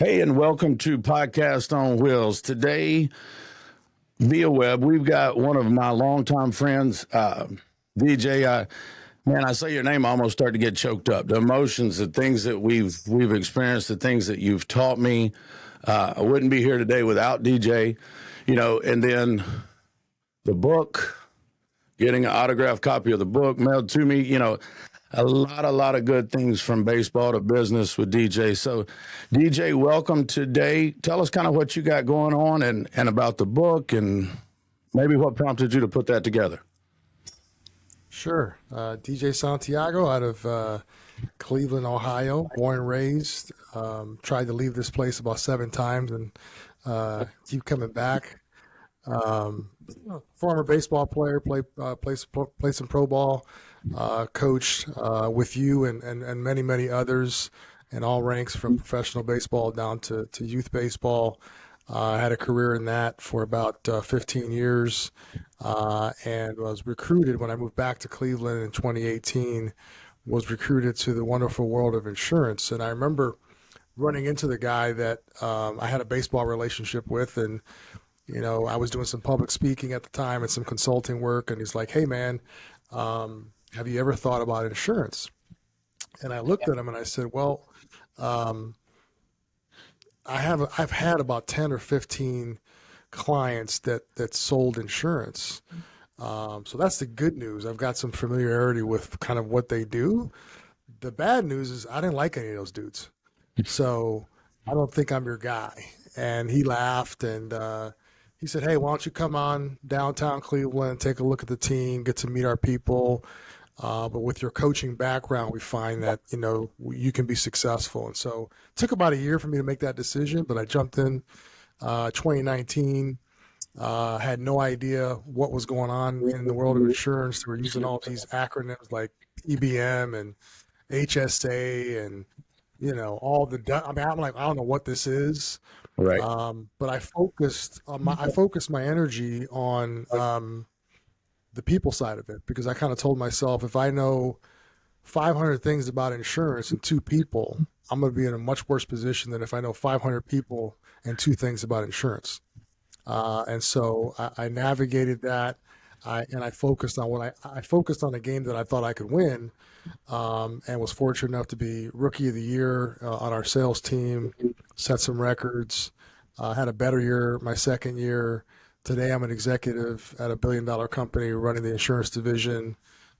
Hey, and welcome to Podcast on Wheels. Today, via web, we've got one of my longtime friends, DJ. Man, I say your name, I almost start to get choked up. The emotions, the things that we've experienced, the things that you've taught me. I wouldn't be here today without DJ, and then the book, getting an autographed copy of the book mailed to me, a lot of good things from baseball to business with DJ. So, DJ, welcome today. Tell us kind of what you got going on and about the book and maybe what prompted you to put that together. Sure. DJ Santiago out of Cleveland, Ohio, born and raised. Tried to leave this place about 7 times and keep coming back. Former baseball player, played some pro ball, coached with you and many others in all ranks from professional baseball down to youth baseball. Had a career in that for about 15 years and was recruited when I moved back to Cleveland in 2018, was recruited to the wonderful world of insurance. And I remember running into the guy that I had a baseball relationship with, and I was doing some public speaking at the time and some consulting work, and he's like, "Hey man, have you ever thought about insurance?" And I looked at him and I said, "Well, I've had about 10 or 15 clients that sold insurance. So that's the good news. I've got some familiarity with kind of what they do. The bad news is I didn't like any of those dudes. So I don't think I'm your guy." And he laughed and he said, "Hey, why don't you come on downtown Cleveland, take a look at the team, get to meet our people. But with your coaching background, we find that, you can be successful." And so it took about a year for me to make that decision, but I jumped in 2019, had no idea what was going on in the world of insurance. They were using all these acronyms like PBM and HSA and, I'm like, I don't know what this is. Right. But I focused my energy on the people side of it, because I kind of told myself, if I know 500 things about insurance and 2 people, I'm going to be in a much worse position than if I know 500 people and 2 things about insurance. And so I navigated that. I focused on I focused on a game that I thought I could win, and was fortunate enough to be Rookie of the Year on our sales team, set some records, had a better year my second year. Today I'm an executive at a $1 billion company running the insurance division.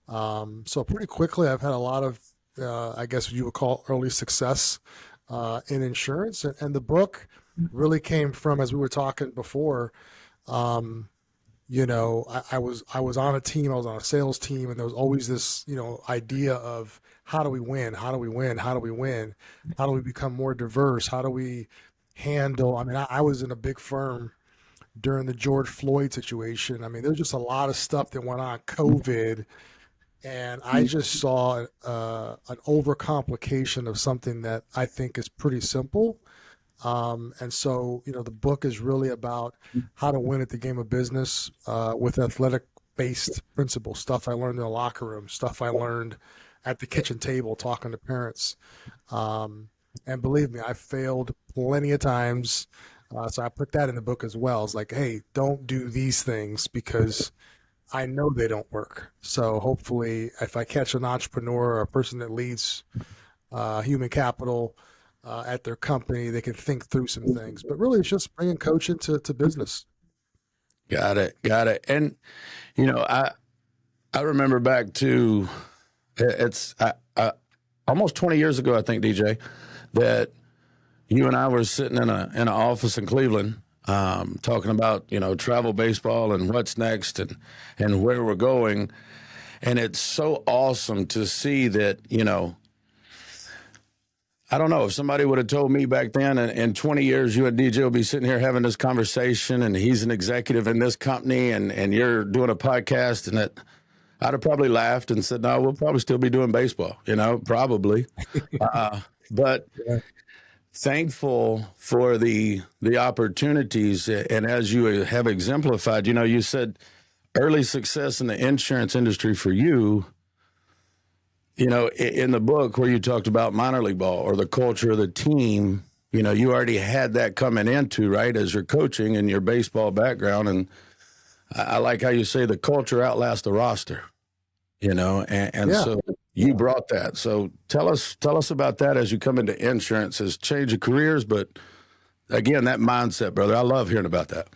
So pretty quickly I've had a lot of, I guess you would call early success in insurance. And the book really came from, as we were talking before, I was on a team, I was on a sales team, and there was always this, idea of how do we win? How do we win? How do we win? How do we become more diverse? How do we handle, I was in a big firm during the George Floyd situation. There's just a lot of stuff that went on, COVID, and I just saw an overcomplication of something that I think is pretty simple. And so, the book is really about how to win at the game of business with athletic-based principles, stuff I learned in the locker room, stuff I learned at the kitchen table talking to parents. And believe me, I failed plenty of times. So I put that in the book as well. It's like, hey, don't do these things because I know they don't work. So hopefully if I catch an entrepreneur or a person that leads human capital at their company, they can think through some things. But really, it's just bringing coaching to business. Got it. And, I remember back to, it's almost 20 years ago, I think, DJ, that you and I were sitting in an office in Cleveland, talking about, travel baseball and what's next and where we're going. And it's so awesome to see that, I don't know, if somebody would have told me back then in 20 years, you and DJ will be sitting here having this conversation and he's an executive in this company and you're doing a podcast, and that I'd have probably laughed and said, no, we'll probably still be doing baseball, probably. But thankful for the opportunities. And as you have exemplified, you said early success in the insurance industry for you, in the book where you talked about minor league ball or the culture of the team, you already had that coming into, right, as your coaching and your baseball background. And I like how you say the culture outlasts the roster, and Yeah. so you brought that. So tell us about that as you come into insurance, as change of careers, but again, that mindset, brother. I love hearing about that.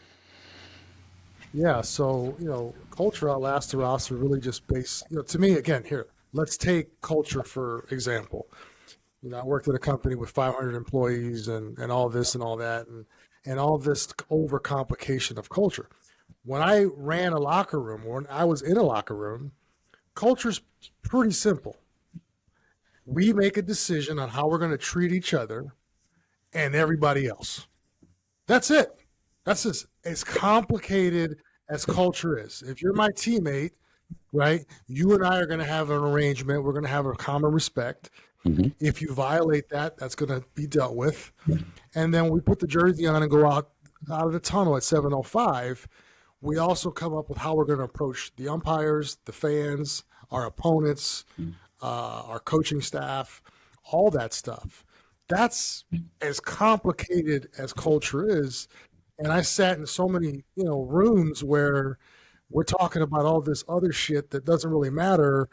Yeah. So, culture outlasts the roster really just to me, again, here, let's take culture for example. I worked at a company with 500 employees and all this and all that and all this overcomplication of culture. When I ran a locker room, when I was in a locker room, culture's pretty simple. We make a decision on how we're going to treat each other and everybody else. That's it. That's just as complicated as culture is. If you're my teammate, right, you and I are going to have an arrangement. We're going to have a common respect. Mm-hmm. If you violate that, that's going to be dealt with. And then we put the jersey on and go out of the tunnel at 7:05. We also come up with how we're going to approach the umpires, the fans, our opponents, our coaching staff, all that stuff. That's as complicated as culture is. And I sat in so many, rooms where we're talking about all this other shit that doesn't really matter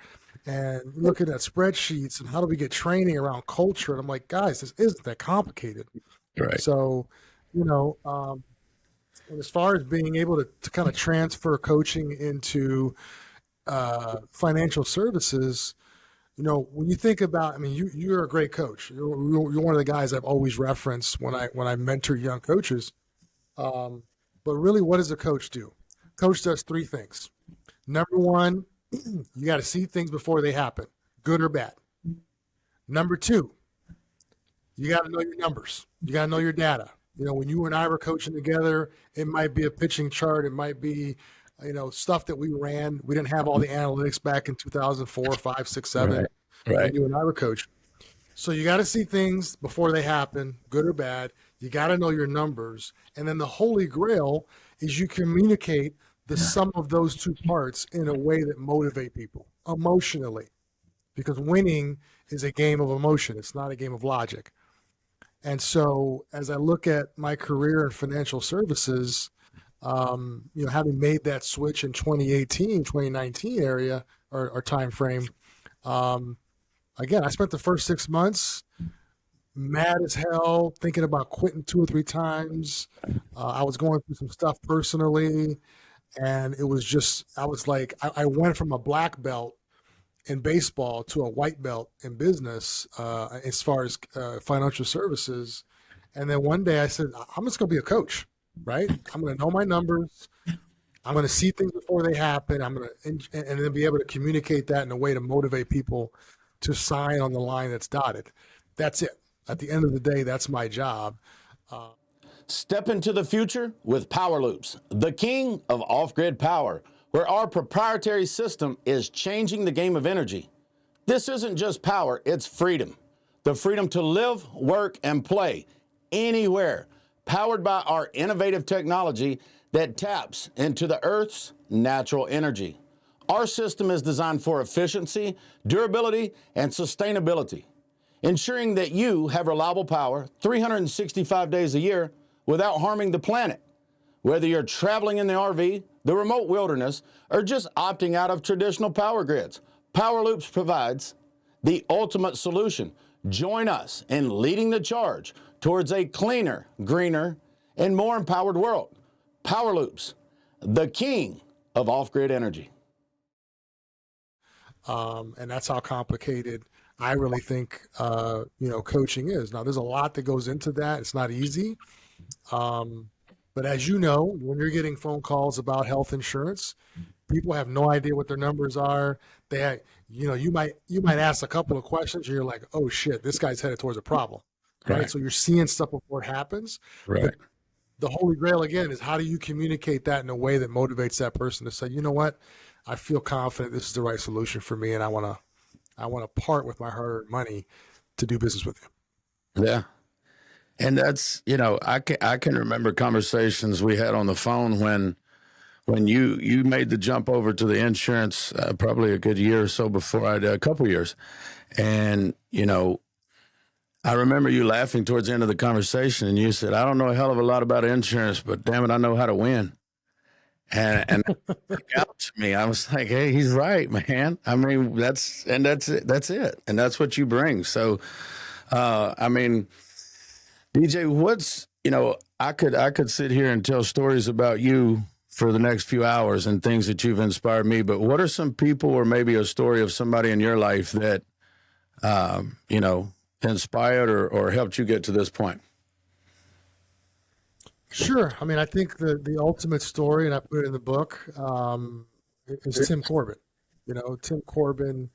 and looking at spreadsheets and how do we get training around culture. And I'm like, guys, this isn't that complicated. Right. So, and as far as being able to kind of transfer coaching into financial services, when you think about, you're a great coach. You're one of the guys I've always referenced when I mentor young coaches. But really, what does a coach do? Coach does three things. Number one, you got to see things before they happen, good or bad. Number two, you got to know your numbers. You got to know your data. When you and I were coaching together, it might be a pitching chart. It might be, stuff that we ran. We didn't have all the analytics back in 2004, 5, 6, 7. Right. When you and I were coaching. So you got to see things before they happen, good or bad. You got to know your numbers. And then the holy grail is you communicate the sum of those two parts in a way that motivate people emotionally, because winning is a game of emotion. It's not a game of logic. And so as I look at my career in financial services, having made that switch in 2018, 2019 area or time frame, again, I spent the first 6 months mad as hell, thinking about quitting 2 or 3 times. I was going through some stuff personally, and it was just, I was like, I went from a black belt in baseball to a white belt in business as far as financial services. And then one day I said, I'm just going to be a coach, right? I'm going to know my numbers. I'm going to see things before they happen. I'm going to, and then be able to communicate that in a way to motivate people to sign on the line that's dotted. That's it. At the end of the day, that's my job. Step into the future with Power Loops, the king of off-grid power, where our proprietary system is changing the game of energy. This isn't just power, it's freedom. The freedom to live, work, and play anywhere, powered by our innovative technology that taps into the Earth's natural energy. Our system is designed for efficiency, durability, and sustainability, ensuring that you have reliable power 365 days a year without harming the planet. Whether you're traveling in the RV, the remote wilderness, or just opting out of traditional power grids, Power Loops provides the ultimate solution. Join us in leading the charge towards a cleaner, greener, and more empowered world. Power Loops, the king of off-grid energy. And that's how complicated I really think, coaching is. Now, there's a lot that goes into that. It's not easy. But as you know, when you're getting phone calls about health insurance, people have no idea what their numbers are. You might ask a couple of questions and you're like, oh shit, this guy's headed towards a problem. Right. So you're seeing stuff before it happens. Right. But the holy grail again is how do you communicate that in a way that motivates that person to say, you know what, I feel confident this is the right solution for me, and I want to part with my hard-earned money to do business with you. Yeah. And that's, I can remember conversations we had on the phone when you made the jump over to the insurance, probably a good year or so before I did, a couple years. And, I remember you laughing towards the end of the conversation, and you said, "I don't know a hell of a lot about insurance, but damn it, I know how to win." And that stuck out to me. I was like, "Hey, he's right, man." I mean, that's it. That's it, and that's what you bring. So, I mean, DJ, I could sit here and tell stories about you for the next few hours and things that you've inspired me. But what are some people, or maybe a story of somebody in your life that you know, inspired or helped you get to this point? Sure. I mean, I think the ultimate story, and I put it in the book, is Tim Corbin. Tim Corbin.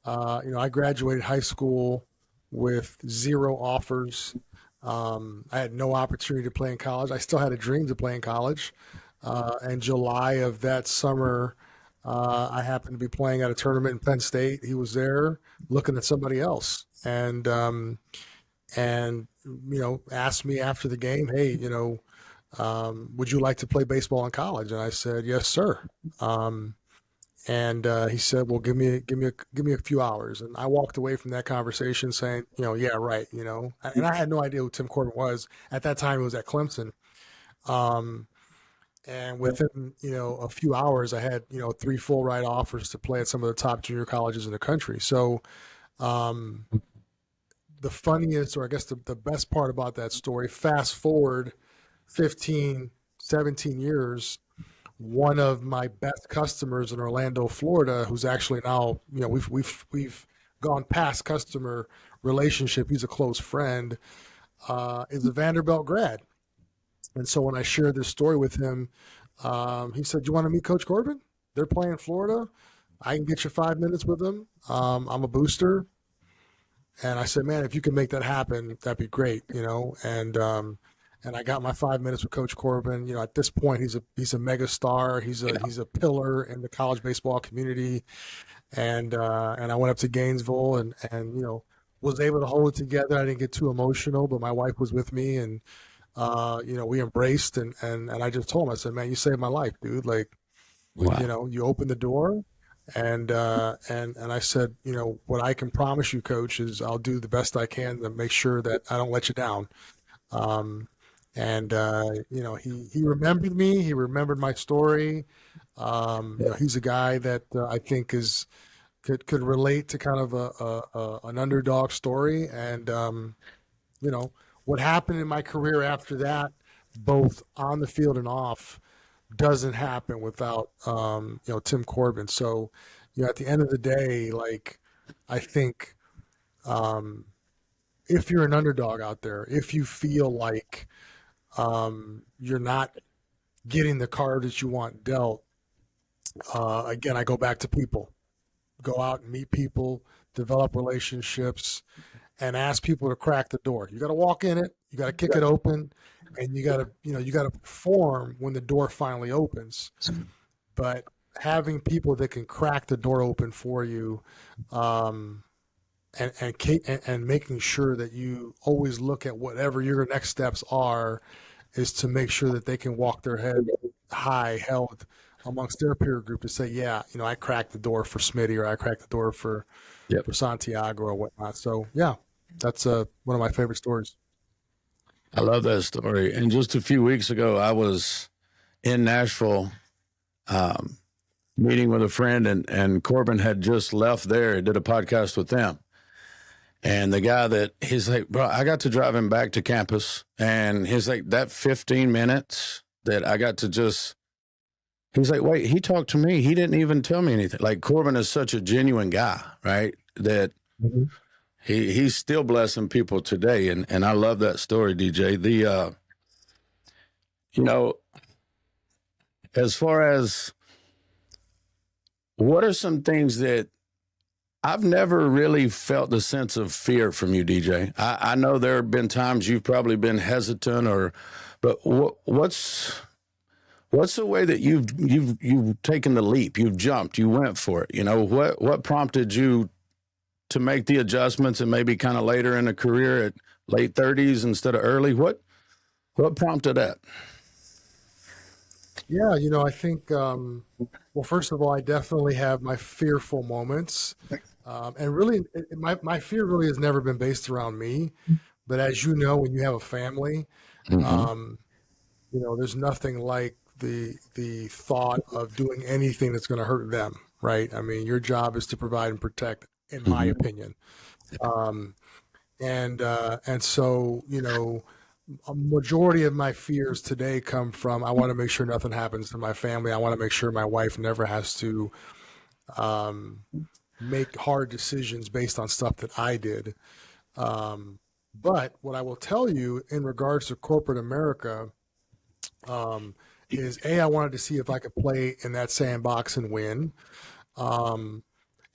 I graduated high school with 0 offers. I had no opportunity to play in college. I still had a dream to play in college. In July of that summer, I happened to be playing at a tournament in Penn State. He was there looking at somebody else, and asked me after the game, "Hey, would you like to play baseball in college?" And I said, "Yes, sir." And he said, "Well, give me a few hours." And I walked away from that conversation saying, "Yeah, right." And I had no idea who Tim Corbin was at that time. He was at Clemson. Um, and within a few hours, I had 3 full ride offers to play at some of the top junior colleges in the country. So um, the funniest, or I guess the best part about that story, fast forward 15, 17 years, one of my best customers in Orlando, Florida, who's actually now, we've gone past customer relationship. He's a close friend, is a Vanderbilt grad. And so when I shared this story with him, he said, "You want to meet Coach Corbin? They're playing Florida. I can get you 5 minutes with them. I'm a booster." And I said, "Man, if you can make that happen, that'd be great." And I got my 5 minutes with Coach Corbin. At this point, he's a mega star. He's a pillar in the college baseball community. And I went up to Gainesville and was able to hold it together. I didn't get too emotional, but my wife was with me, and we embraced, and I just told him, I said, "Man, you saved my life, dude. Like, Wow. you opened the door." And I said, "What I can promise you, Coach, is I'll do the best I can to make sure that I don't let you down." Um, he remembered me. He remembered my story. He's a guy that I think could relate to kind of an underdog story. And what happened in my career after that, both on the field and off, doesn't happen without Tim Corbin. So at the end of the day, like, I think if you're an underdog out there, if you feel like you're not getting the card that you want dealt, again, I go back to people. Go out and meet people, develop relationships, and ask people to crack the door. You got to walk in it, you got to kick it open, and you got to perform when the door finally opens. But having people that can crack the door open for you, and making sure that you always look at whatever your next steps are, is to make sure that they can walk their head high held amongst their peer group to say, "Yeah, I cracked the door for Smitty, or I cracked the door for Yep. Santiago or whatnot." So yeah, that's one of my favorite stories. I love that story. And just a few weeks ago, I was in Nashville, um, meeting with a friend, and Corbin had just left there, did a podcast with them. And the guy he's like, "Bro, I got to drive him back to campus." And he's like, that 15 minutes that I got to he's like, "Wait, he talked to me. He didn't even tell me anything." Like, Corbin is such a genuine guy, right? That Mm-hmm. he's still blessing people today. And I love that story, DJ. You know, as far as what are some things that I've never really felt the sense of fear from you, DJ. I know there have been times you've probably been hesitant, but what's the way that you've taken the leap, you've jumped, you went for it? What prompted you to make the adjustments, and maybe kind of later in the career at late 30s instead of early? What prompted that? Yeah, I think, well, first of all, I definitely have my fearful moments. And really, my fear really has never been based around me. But as you know, when you have a family, Mm-hmm. um, there's nothing like the thought of doing anything that's going to hurt them, right? I mean, your job is to provide and protect, in my Mm-hmm. opinion. Um, and so, a majority of my fears today come from I want to make sure nothing happens to my family. I want to make sure my wife never has to um, make hard decisions based on stuff that I did. Um, but what I will tell you in regards to corporate America um, is I wanted to see if I could play in that sandbox and win. Um,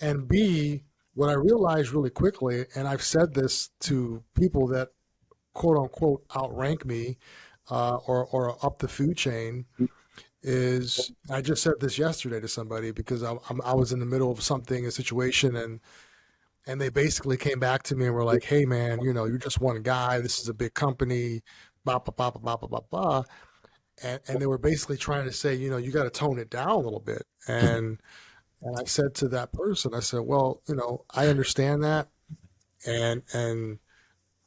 and B, what I realized really quickly, and I've said this to people that quote unquote outrank me or up the food chain, is I just said this yesterday to somebody because I was in the middle of something, a situation, and they basically came back to me and were like, "Hey, man, you're just one guy. This is a big company, blah blah blah blah blah blah blah." And they were basically trying to say, you got to tone it down a little bit. And I said to that person, I said, well, I understand that, and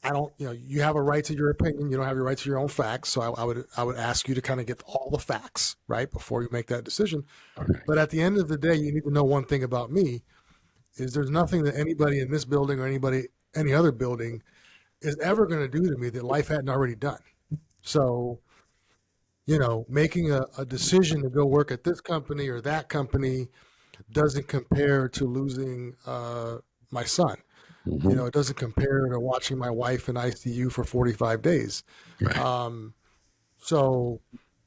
I don't, you have a right to your opinion. You don't have your right to your own facts. So I would ask you to kind of get all the facts right before you make that decision. But at the end of the day, you need to know one thing about me is there's nothing that anybody in this building or any other building is ever going to do to me that life hadn't already done. So, making a decision to go work at this company or that company doesn't compare to losing my son. Mm-hmm. It doesn't compare to watching my wife in ICU for 45 days. Right. So,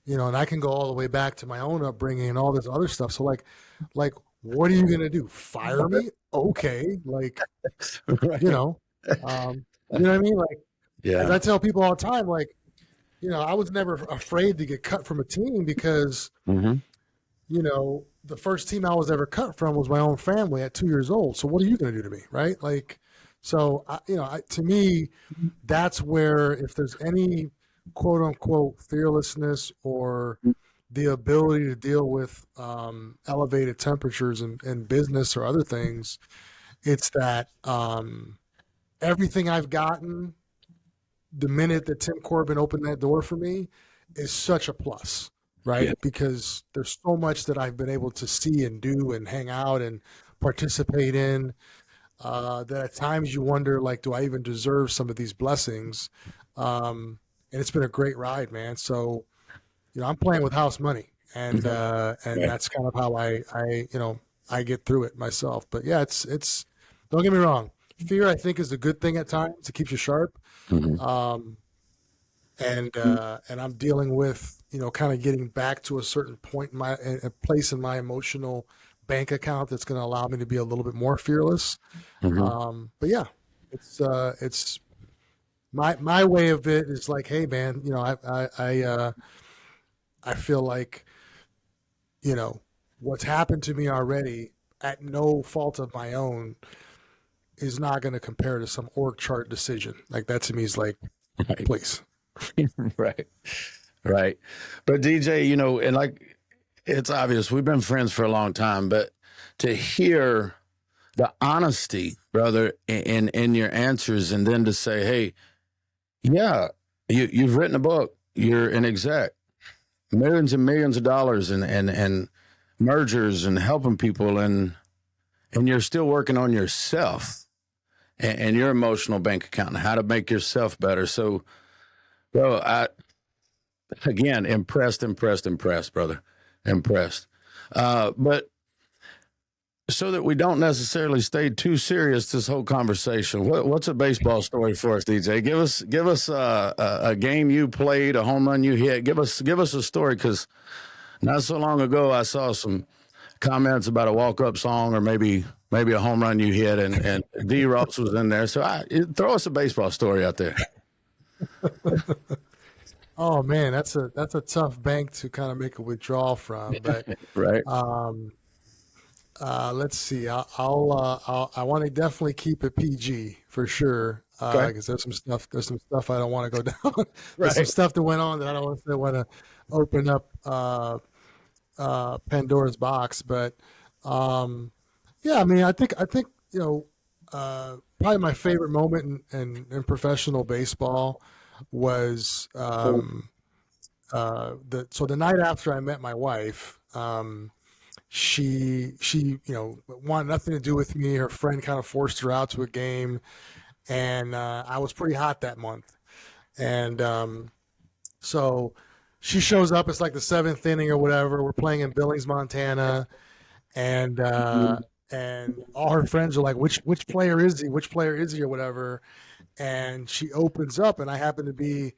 and I can go all the way back to my own upbringing and all this other stuff. So like, what are you going to do? Fire me? Okay. Like, Right. you know, you know what I mean? Like, as Yeah. I tell people all the time, like, I was never afraid to get cut from a team because, Mm-hmm. the first team I was ever cut from was my own family at 2 years old. So what are you going to do to me? Right. Like, so, to me, that's where if there's any quote unquote fearlessness or the ability to deal with elevated temperatures in business or other things, it's that everything I've gotten the minute that Tim Corbin opened that door for me is such a plus, right? Yeah. Because there's so much that I've been able to see and do and hang out and participate in that at times you wonder, like, do I even deserve some of these blessings? And it's been a great ride, man. So, I'm playing with house money, and Right. that's kind of how I get through it myself. But yeah, it's don't get me wrong. Fear, I think, is a good thing at times. It keeps you sharp. Mm-hmm. Um, and I'm dealing with kind of getting back to a certain point in a place in my emotional bank account that's going to allow me to be a little bit more fearless. Mm-hmm. But yeah, it's my way of it is like, hey man, I feel like what's happened to me already at no fault of my own is not going to compare to some org chart decision. Like that to me is like, Right. please. Right. Right. But DJ, and like it's obvious we've been friends for a long time, but to hear the honesty, brother, in your answers, and then to say, hey, yeah, you've written a book, you're an exec, millions and millions of dollars and mergers and helping people, and you're still working on yourself and your emotional bank account and how to make yourself better. So, bro, again, impressed, brother. Impressed. But so that we don't necessarily stay too serious this whole conversation, what's a baseball story for us, DJ? Give us a game you played, a home run you hit. Give us a story, because not so long ago I saw some comments about a walk-up song or maybe a home run you hit, and D. Ross was in there. So throw us a baseball story out there. Oh man, that's a tough bank to kind of make a withdrawal from. But Right. um, let's see. I want to definitely keep it PG for sure. Okay. Because there's some stuff I don't want to go down. There's some Right. stuff that went on that I don't want to open up Pandora's box. But yeah, I mean, I think probably my favorite moment in professional baseball was the night after I met my wife. She wanted nothing to do with me. Her friend kind of forced her out to a game, and I was pretty hot that month. And so she shows up. It's like the seventh inning or whatever. We're playing in Billings, Montana, and all her friends are like, "Which player is he? Which player is he?" or whatever. And she opens up, and I happen to be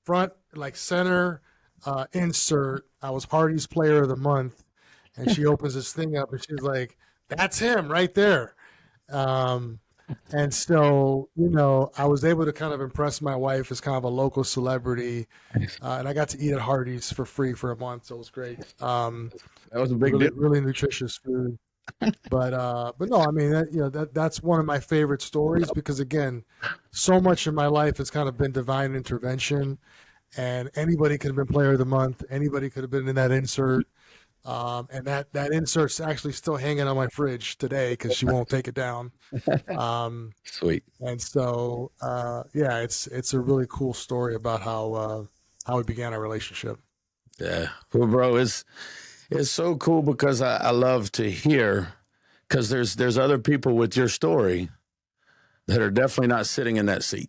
front, like center, insert. I was Hardy's Player of the Month, and she opens this thing up, and she's like, "That's him right there." And so, I was able to kind of impress my wife as kind of a local celebrity, and I got to eat at Hardee's for free for a month, so it was great. That was a big really, deal. really nutritious food. But no, I mean, that's one of my favorite stories because, again, so much of my life has kind of been divine intervention, and anybody could have been Player of the Month. Anybody could have been in that insert. And that insert's actually still hanging on my fridge today because she won't take it down. Sweet. And so, it's a really cool story about how we began our relationship. Yeah. Well, bro, it's so cool because I love to hear, because there's other people with your story that are definitely not sitting in that seat.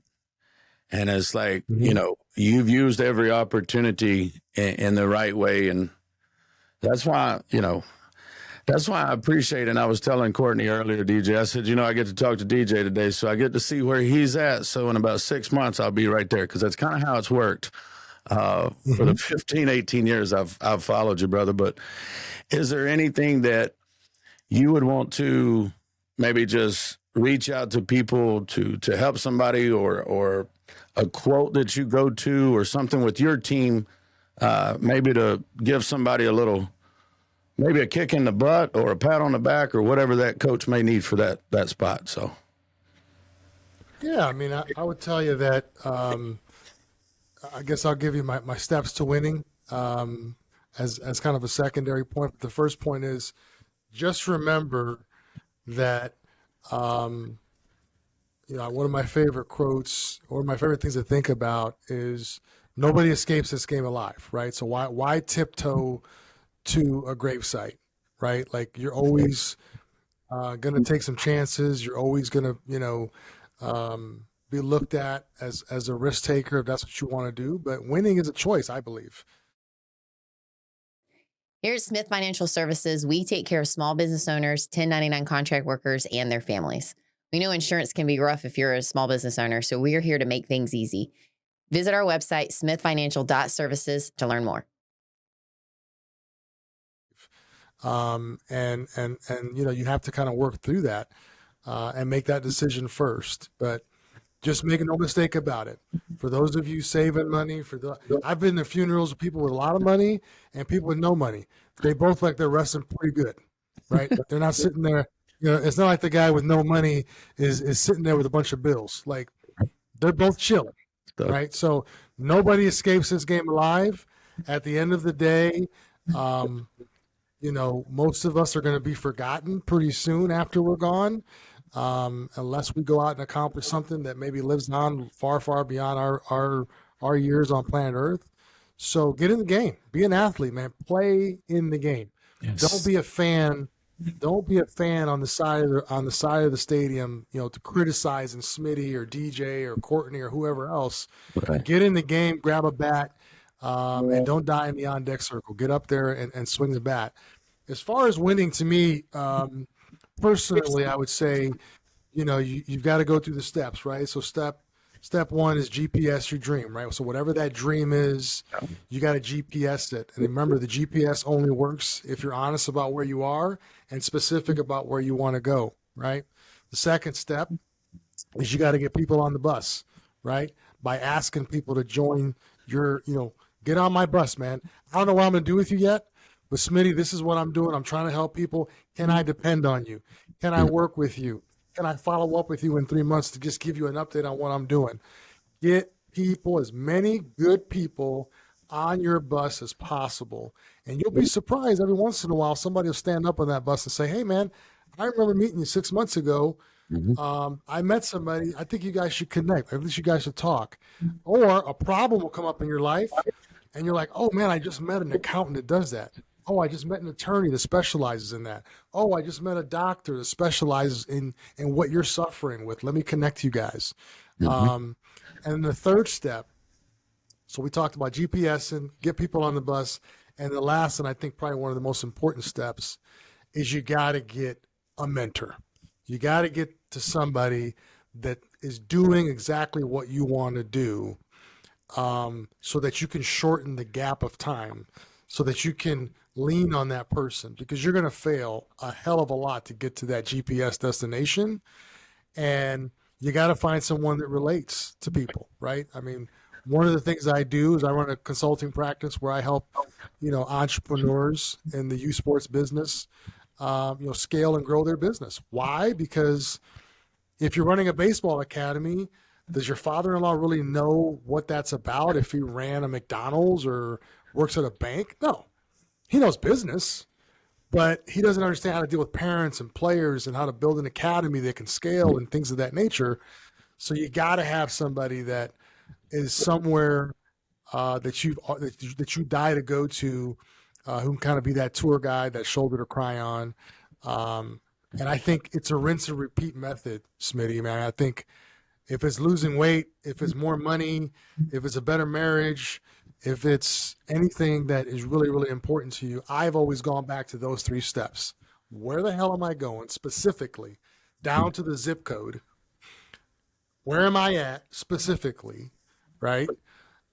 And it's like, you've used every opportunity in the right way. And that's why I appreciate it. And I was telling Courtney earlier, DJ, I said, I get to talk to DJ today, so I get to see where he's at. So in about 6 months, I'll be right there, because that's kind of how it's worked for the 15, 18 years I've followed you, brother. But is there anything that you would want to maybe just reach out to people to help somebody, or a quote that you go to, or something with your team, maybe to give somebody maybe a kick in the butt or a pat on the back or whatever that coach may need for that spot? So, yeah, I mean, I would tell you that, I guess I'll give you my steps to winning as kind of a secondary point. But the first point is just remember that, one of my favorite quotes, or my favorite things to think about, is nobody escapes this game alive, right? So why tiptoe to a gravesite, right? Like, you're always going to take some chances. You're always going to, be looked at as a risk taker if that's what you want to do. But winning is a choice, I believe. Here at Smith Financial Services, we take care of small business owners, 1099 contract workers, and their families. We know insurance can be rough if you're a small business owner, so we are here to make things easy. Visit our website, smithfinancial.services, to learn more. And you have to kind of work through that and make that decision first. But just make no mistake about it. For those of you saving money, I've been to funerals of people with a lot of money and people with no money. They both like they're resting pretty good, right? They're not sitting there. It's not like the guy with no money is sitting there with a bunch of bills. Like, they're both chilling, right? So nobody escapes this game alive. At the end of the day, most of us are going to be forgotten pretty soon after we're gone. Unless we go out and accomplish something that maybe lives on far, far beyond our years on planet Earth. So get in the game. Be an athlete, man. Play in the game. Yes. Don't be a fan. Don't be a fan on the side of the stadium, to criticize and Smitty or DJ or Courtney or whoever else. Okay. Get in the game, grab a bat, and don't die in the on-deck circle. Get up there and swing the bat. As far as winning, to me, personally, I would say, you've got to go through the steps, right? So step one is GPS your dream, right? So whatever that dream is, you got to GPS it. And remember, the GPS only works if you're honest about where you are and specific about where you want to go, right? The second step is you got to get people on the bus, right? By asking people to join your, get on my bus, man. I don't know what I'm going to do with you yet, but Smitty, this is what I'm doing. I'm trying to help people. Can I depend on you? Can I work with you? Can I follow up with you in 3 months to just give you an update on what I'm doing? Get people, as many good people on your bus as possible. And you'll be surprised every once in a while, somebody will stand up on that bus and say, hey, man, I remember meeting you 6 months ago. Mm-hmm. I met somebody. I think you guys should connect. At least you guys should talk. Or a problem will come up in your life, and you're like, oh man, I just met an accountant that does that. Oh, I just met an attorney that specializes in that. Oh, I just met a doctor that specializes in what you're suffering with. Let me connect you guys. Mm-hmm. And the third step, so we talked about GPS and get people on the bus. And the last, and I think probably one of the most important steps, is you got to get a mentor. You got to get to somebody that is doing exactly what you want to do, so that you can shorten the gap of time, so that you can lean on that person, because you're going to fail a hell of a lot to get to that GPS destination. And you got to find someone that relates to people, right? I mean, one of the things I do is I run a consulting practice where I help, entrepreneurs in the youth sports business, scale and grow their business. Why? Because if you're running a baseball academy, does your father-in-law really know what that's about if he ran a McDonald's or works at a bank? No. He knows business, but he doesn't understand how to deal with parents and players and how to build an academy that can scale and things of that nature. So you got to have somebody that is somewhere that you die to go to, who can kind of be that tour guide, that shoulder to cry on. And I think it's a rinse and repeat method, Smitty, man. I think if it's losing weight, if it's more money, if it's a better marriage, if it's anything that is really, really important to you, I've always gone back to those 3 steps. Where the hell am I going specifically, down to the zip code? Where am I at specifically, right?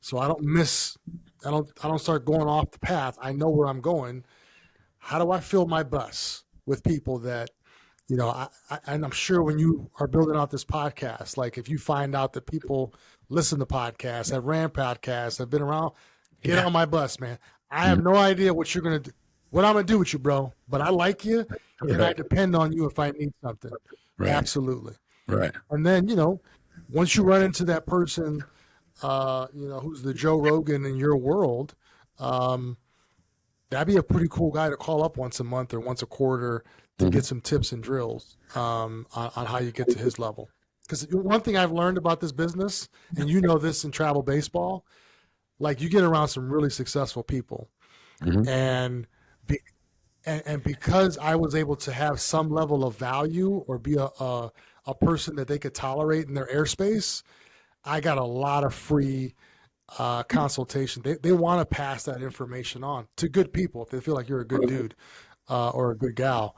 So I don't start going off the path. I know where I'm going. How do I fill my bus with people that, and I'm sure when you are building out this podcast, like if you find out that people listen to podcasts, have ran podcasts, have been around, get on my bus, man. I have no idea what you're going to do, what I'm going to do with you, bro, but I like you and I depend on you if I need something. Right. Absolutely. Right. And then, once you run into that person, who's the Joe Rogan in your world, that'd be a pretty cool guy to call up once a month or once a quarter to get some tips and drills on how you get to his level. Because one thing I've learned about this business, and this in travel baseball, like you get around some really successful people, and because I was able to have some level of value or be a person that they could tolerate in their airspace, I got a lot of free consultation. They want to pass that information on to good people if they feel like you're a good dude or a good gal.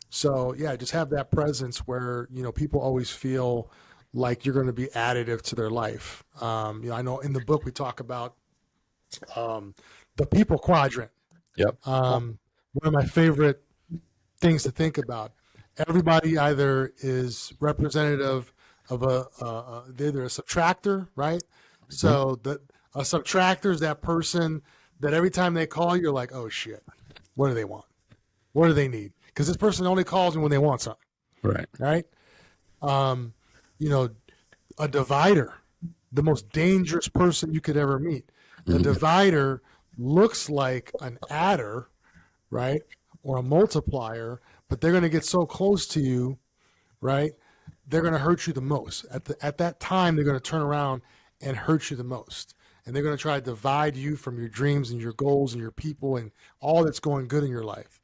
So yeah, just have that presence where people always feel like you're going to be additive to their life. I know in the book we talk about the people quadrant. Yep. One of my favorite things to think about. Everybody either is representative of either a subtractor, right? So a subtractor is that person that every time they call, you're like, oh shit, what do they want? What do they need? Because this person only calls me when they want something. Right. Right. A divider, the most dangerous person you could ever meet. The divider looks like an adder, right? Or a multiplier, but they're going to get so close to you, right? They're going to hurt you the most. At that time, they're going to turn around and hurt you the most. And they're going to try to divide you from your dreams and your goals and your people and all that's going good in your life.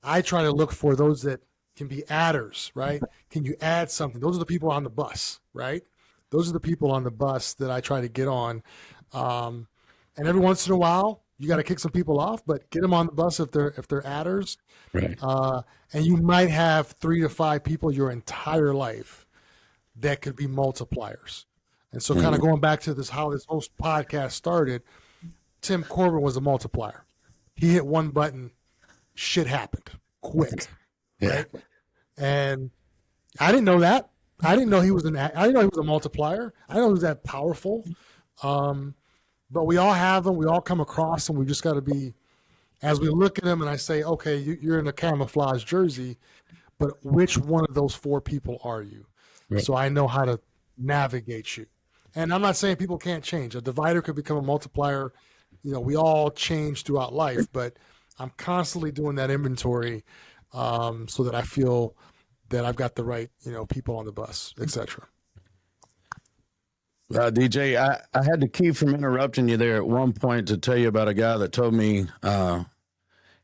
I try to look for those that can be adders, right? Can you add something? Those are the people on the bus, right? Those are the people on the bus that I try to get on. And every once in a while, you got to kick some people off, but get them on the bus if they're adders. Right. And you might have 3 to 5 people your entire life that could be multipliers. And so kind of going back to how this whole podcast started, Tim Corbin was a multiplier. He hit one button, shit happened quick. Yeah. Right? And I didn't know that. I didn't know he was a multiplier. I didn't know he was that powerful. But we all have them. We all come across them. We just got to be, as we look at them and I say, okay, you're in a camouflage jersey, but which one of those 4 people are you? Right. So I know how to navigate you. And I'm not saying people can't change. A divider could become a multiplier. We all change throughout life, but I'm constantly doing that inventory so that I feel that I've got the right, people on the bus, etc. DJ, I had to keep from interrupting you there at one point to tell you about a guy that told me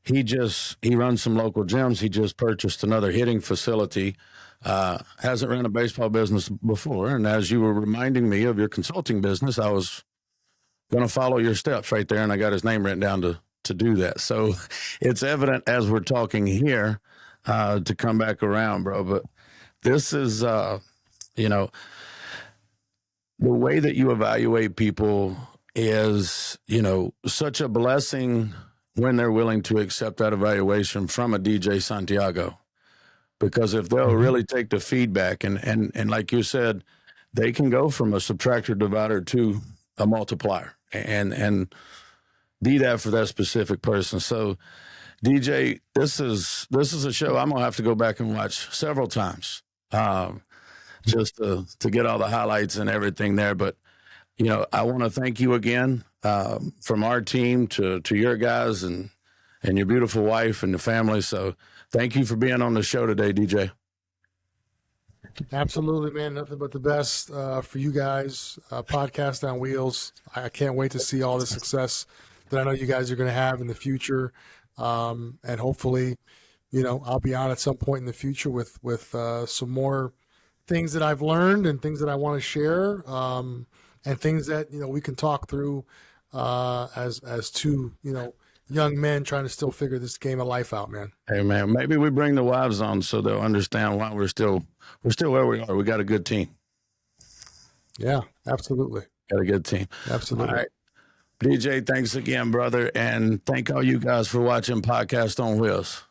he runs some local gyms. He just purchased another hitting facility. Hasn't ran a baseball business before. And as you were reminding me of your consulting business, I was going to follow your steps right there. And I got his name written down to do that. So it's evident as we're talking here to come back around, bro. But this is, the way that you evaluate people is, such a blessing when they're willing to accept that evaluation from a DJ Santiago. Because if they'll really take the feedback and like you said, they can go from a subtractor divider to a multiplier and be that for that specific person. So DJ, this is a show I'm gonna have to go back and watch several times. Just to get all the highlights and everything there. But, I want to thank you again from our team to your guys and your beautiful wife and the family. So thank you for being on the show today, DJ. Absolutely, man. Nothing but the best for you guys. Podcast on Wheels. I can't wait to see all the success that I know you guys are going to have in the future. And hopefully, I'll be on at some point in the future with some more things that I've learned and things that I want to share, and things that, we can talk through as two, young men trying to still figure this game of life out, man. Hey, man, maybe we bring the wives on so they'll understand why we're still where we are. We got a good team. Yeah, absolutely. Got a good team. Absolutely. All right. DJ, thanks again, brother. And thank all you guys for watching Podcast on Wheels.